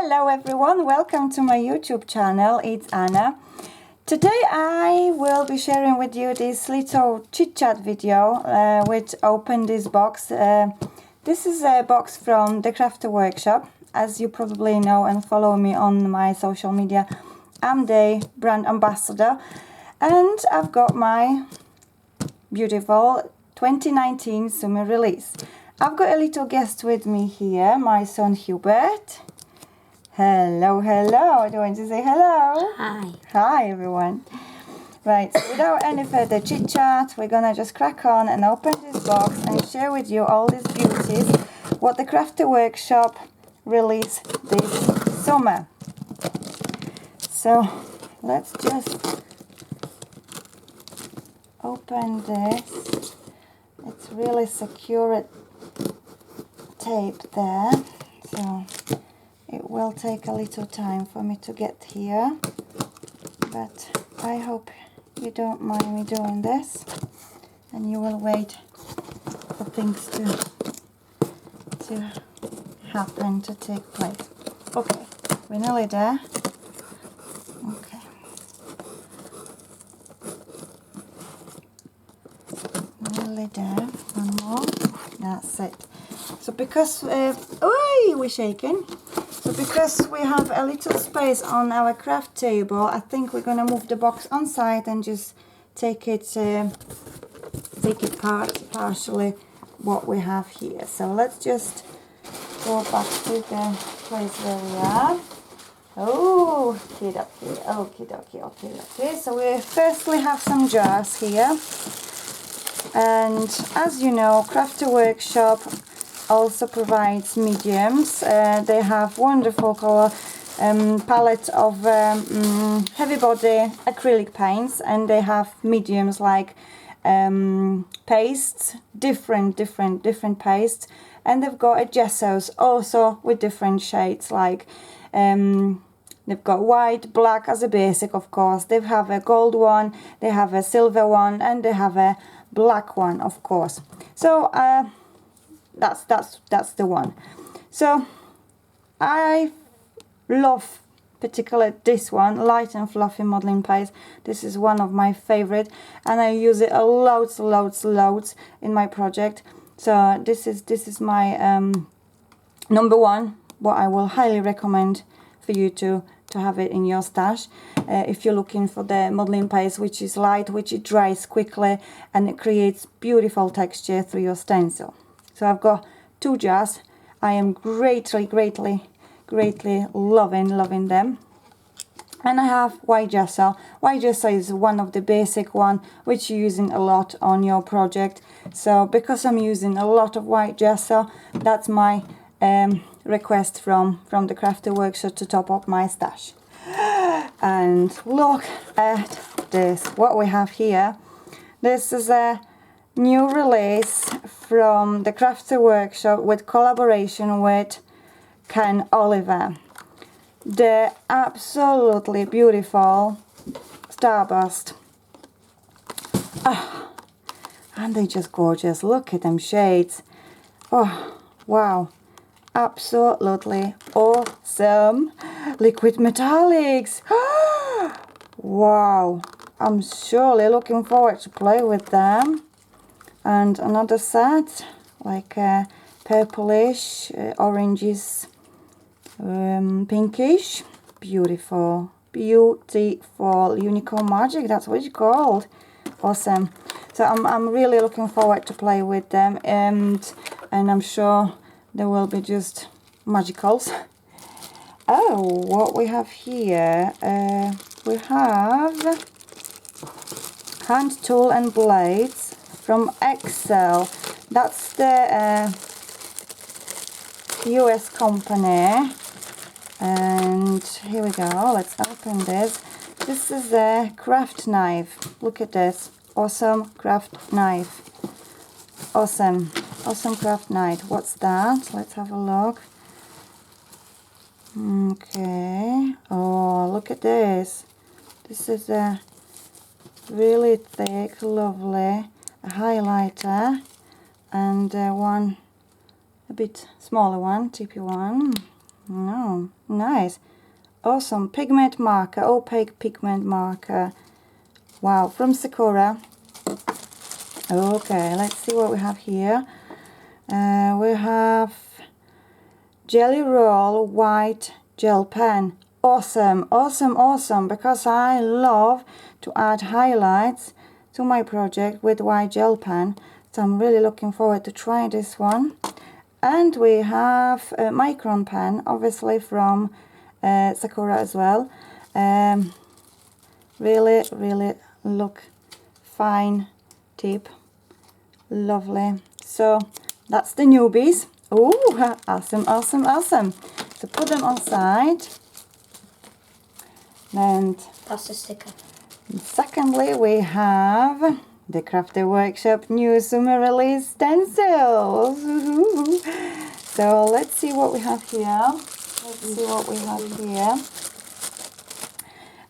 Hello everyone, welcome to my YouTube channel. It's Anna. Today I will be sharing with you this little chit chat video which opened this box. This is a box from the Crafter Workshop. As you probably know and follow me on my social media, I'm the brand ambassador and I've got my beautiful 2019 summer release. I've got a little guest with me here, my son Hubert. Hello, hello. Do you want to say hello? Hi. Hi, everyone. Right, so without any further chit chat, we're gonna just crack on and open this box and share with you all these beauties, what the Crafter Workshop released this summer. So let's just open this. It's really secure tape there, so it will take a little time for me to get here, but I hope you don't mind me doing this and you will wait for things to happen, to take place. Okay, we're nearly there. Okay. Nearly there. One more. That's it. So because we're shaking. So because we have a little space on our craft table, I think we're gonna move the box on side and just take it partially what we have here. So let's just go back to the place where we are. Oh, okie dokie. So we firstly have some jars here, and as you know, Crafter Workshop also provides mediums. They have wonderful color palette of heavy body acrylic paints, and they have mediums like pastes, different pastes, and they've got a gessos also with different shades, like they've got white, black as a basic, of course. They have a gold one, they have a silver one, and they have a black one, of course. So that's the one. So I love particularly this one, light and fluffy modeling paste. This is one of my favorite, and I use it a loads in my project. So this is my number one, what I will highly recommend for you to have it in your stash if you're looking for the modeling paste which is light, which it dries quickly, and it creates beautiful texture through your stencil. So I've got 2 jars. I am greatly loving them. And I have white gesso. White gesso is one of the basic one which you're using a lot on your project. So because I'm using a lot of white gesso, that's my request from the Crafter Workshop to top up my stash. And look at this, what we have here. This is a new release from the Crafter Workshop with collaboration with Ken Oliver. The absolutely beautiful Starburst. Oh, and they're just gorgeous. Look at them shades. Oh, wow. Absolutely awesome. Liquid metallics. Wow. I'm surely looking forward to play with them. And another set, like purplish, oranges, pinkish. Beautiful unicorn magic, that's what it's called. Awesome. So I'm really looking forward to play with them, and I'm sure they will be just magicals. Oh, what we have here, we have hand tool and blades from Excel. That's the US company. And here we go, let's open this. This is a craft knife. Look at this. Awesome craft knife. Awesome craft knife. What's that? Let's have a look. Okay. Oh, look at this. This is a really thick, lovely highlighter, and one a bit smaller one, cheapy one. No, nice. Awesome. Pigment marker, opaque pigment marker. Wow, from Sackura. Okay, let's see what we have here. We have Jelly Roll white gel pen. Awesome, awesome, awesome, because I love to add highlights to my project with white gel pen. So I'm really looking forward to try this one. And we have a micron pen, obviously from Sackura as well. Really, really look fine tip. Lovely. So that's the newbies. Oh, awesome, awesome, awesome. So put them on side. And that's a sticker. Secondly, we have the Crafter Workshop new summer release stencils. So let's see what we have here.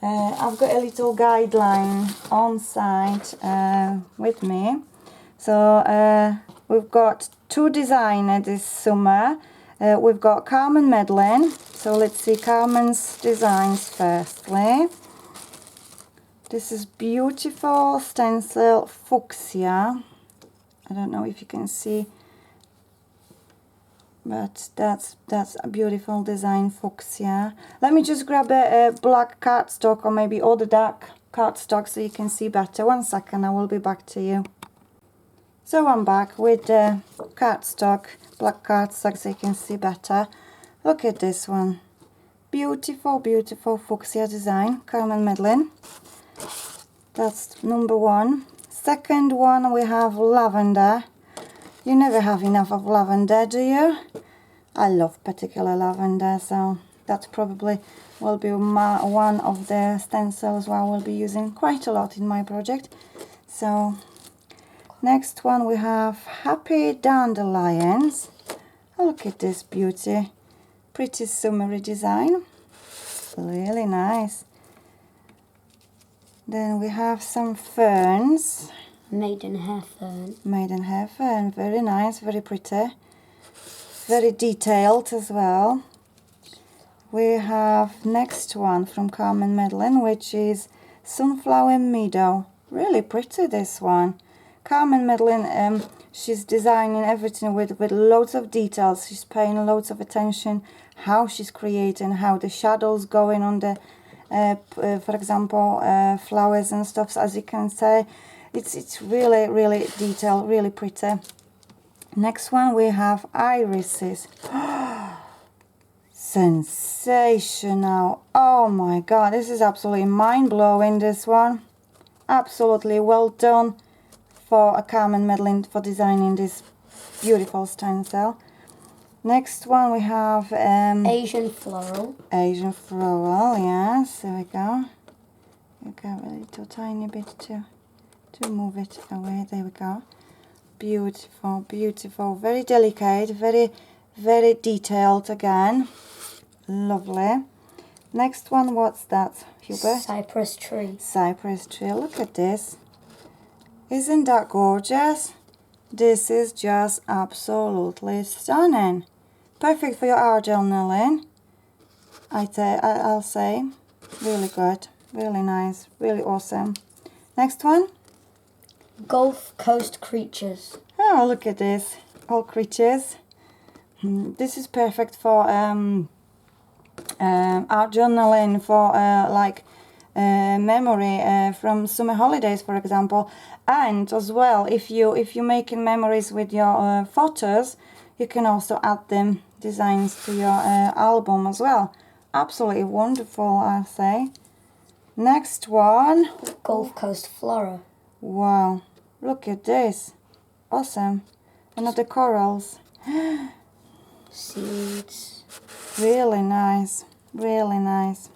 I've got a little guideline on site with me. So we've got two designers this summer. We've got Carmen Madeline. So let's see Carmen's designs firstly. This is beautiful stencil fuchsia. I don't know if you can see, but that's a beautiful design fuchsia. Let me just grab a black cardstock or maybe other dark cardstock so you can see better. 1 second, I will be back to you. So I'm back with the cardstock, black cardstock so you can see better. Look at this one. Beautiful, beautiful fuchsia design, Carmen Madeline. That's number one. Second one, we have lavender. You never have enough of lavender, do you? I love particular lavender, so that probably will be one of the stencils I will be using quite a lot in my project. So next one we have Happy Dandelions. Oh, look at this beauty. Pretty summery design. Really nice. Then we have some ferns. Maidenhair fern. Maidenhair fern, very nice, very pretty. Very detailed as well. We have next one from Carmen Madeline, which is Sunflower Meadow. Really pretty, this one. Carmen Madeline, she's designing everything with loads of details. She's paying loads of attention how she's creating, how the shadows going on the for example, flowers and stuff. So as you can say, it's really, really detailed, really pretty. Next one we have irises. Sensational. Oh my god, this is absolutely mind-blowing, this one. Absolutely well done for Carmen Madeline for designing this beautiful stencil. Next one we have Asian floral. Asian floral, yes, there we go. You got a little tiny bit to move it away, there we go. Beautiful, beautiful, very delicate, very, very detailed again. Lovely. Next one, what's that, Hubert? Cypress tree. Cypress tree, look at this. Isn't that gorgeous? This is just absolutely stunning. Perfect for your art journaling. I'll say. Really good, really nice, really awesome. Next one. Gulf Coast creatures. Oh, look at this. All creatures. This is perfect for art journaling, for memory from summer holidays, for example. And as well, if you're making memories with your photos, you can also add them designs to your album as well. Absolutely wonderful, I say. Next one. Gulf Coast flora. Wow, look at this. Awesome. Another corals. Seeds. Really nice, really nice.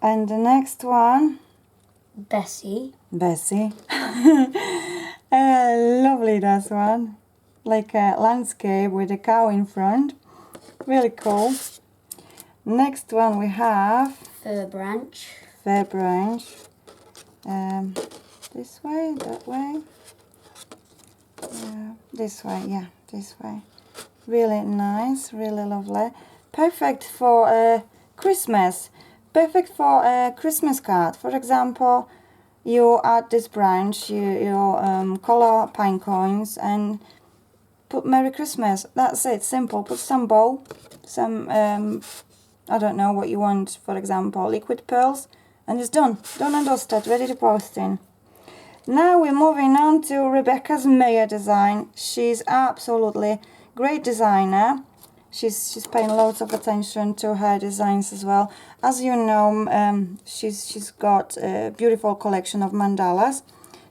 And the next one. Bessie. Bessie. Lovely, that one. Like a landscape with a cow in front. Really cool. Next one we have Fir branch. Fir branch. This way, that way. This way, yeah, this way. Really nice, really lovely. perfect for Christmas, perfect for a Christmas card. For example, you add this branch, you color pine coins and put Merry Christmas. That's it, simple. Put some bow, some I don't know what you want, for example, liquid pearls, and it's done. Done and dusted, ready to post in. Now we're moving on to Rebekah's Maya design. She's absolutely great designer. She's paying lots of attention to her designs as well. As you know, she's got a beautiful collection of mandalas.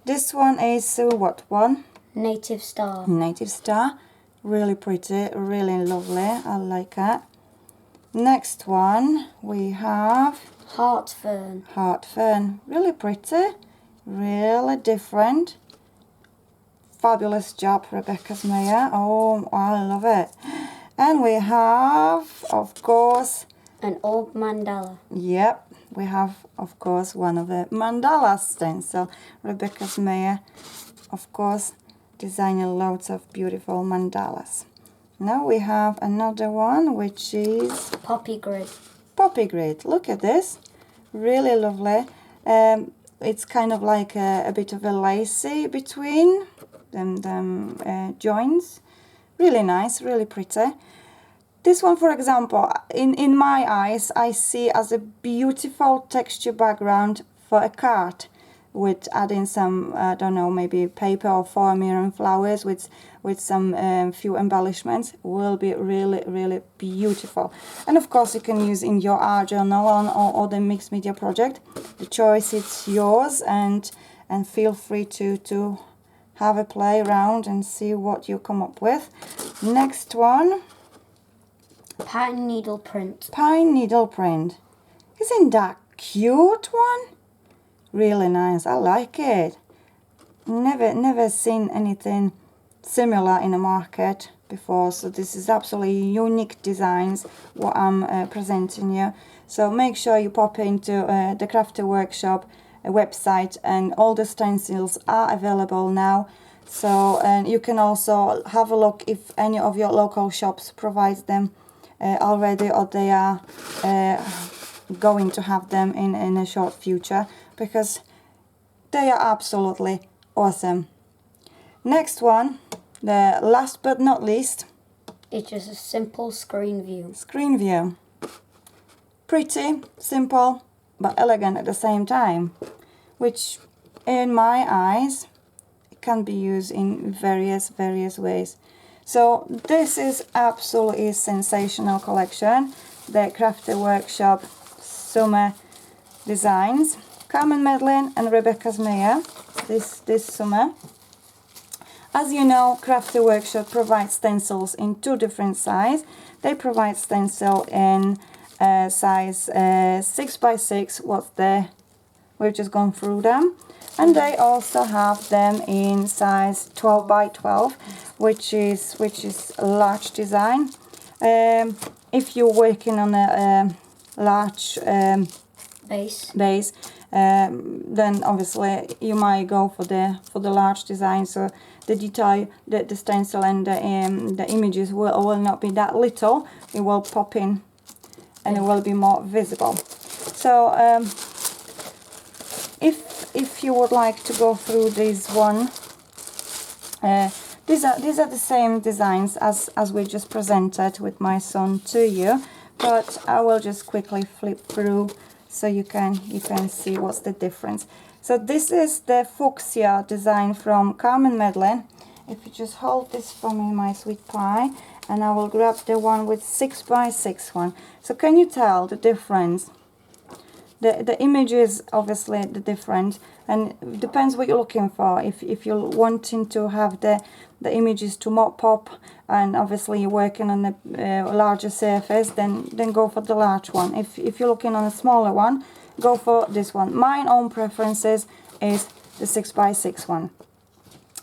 This one is what one? Native Star. Native Star. Really pretty, really lovely. I like it. Next one we have Heart Fern. Heart Fern. Really pretty, really different. Fabulous job, Rebekah's Maya. Oh, I love it. And we have, of course, An orb mandala. yep, we have, of course, one of the mandala stencil. Rebekah's Maya, of course, designing loads of beautiful mandalas. Now we have another one, which is Poppy Grid. Poppy Grid. Look at this, really lovely. It's kind of like a bit of a lacy between them joints. Really nice, really pretty. This one, for example, in my eyes, I see as a beautiful texture background for a card, with adding some, I don't know, maybe paper or foam and flowers with some few embellishments. Will be really, really beautiful. And of course, you can use in your art journal or the mixed media project. The choice is yours, and feel free to have a play around and see what you come up with. Next one, Pine Needle Print. Pine Needle Print. Isn't that cute one? Really nice. I like it. Never seen anything similar in the market before, so this is absolutely unique designs what I'm presenting you. So make sure you pop into the Crafter Workshop website, and all the stencils are available now. So, and you can also have a look if any of your local shops provides them already, or they are going to have them in a short future, because they are absolutely awesome. Next one, the last but not least, It's just a simple screen view. screen view. Pretty, simple, but elegant at the same time, which in my eyes can be used in various ways. So this is absolutely sensational collection, the Crafter Workshop Summer Designs, Carmen Madeline and Rebekah's Maya this summer. As you know, Crafter Workshop provides stencils in two different sizes. They provide stencil in size 6x6, we've just gone through them, and they also have them in size 12x12, which is a large design. If you're working on a large Base. then obviously you might go for the large design, so the detail, the stencil and the images will not be that little. It will pop in and it will be more visible. So if you would like to go through this one, these are the same designs as we just presented with my son to you, but I will just quickly flip through so you can see what's the difference. So this is the fuchsia design from Carmen Madeline. If you just hold this for me, my sweet pie, and I will grab the one with 6x6 one. So can you tell the difference? The images obviously the different, and it depends what you're looking for. If you're wanting to have the images to more pop, and obviously you're working on a larger surface, then go for the large one. If you're looking on a smaller one, go for this one. My own preferences is the 6x6 one.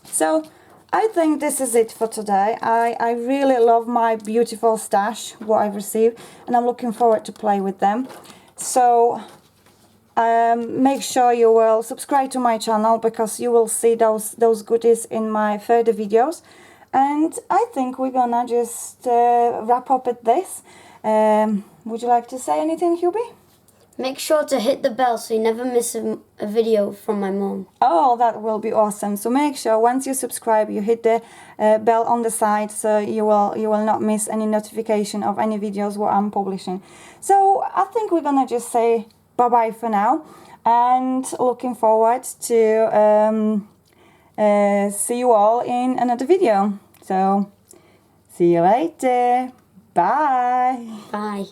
So I think this is it for today. I really love my beautiful stash, what I've received, and I'm looking forward to play with them. So make sure you will subscribe to my channel, because you will see those goodies in my further videos. And I think we're gonna just wrap up at this. Would you like to say anything, Hubie? Make sure to hit the bell so you never miss a video from my mom. Oh, that will be awesome. So make sure once you subscribe, you hit the bell on the side, so you will not miss any notification of any videos what I'm publishing. So I think we're gonna just say bye-bye for now, and looking forward to see you all in another video. So see you later. Bye. Bye.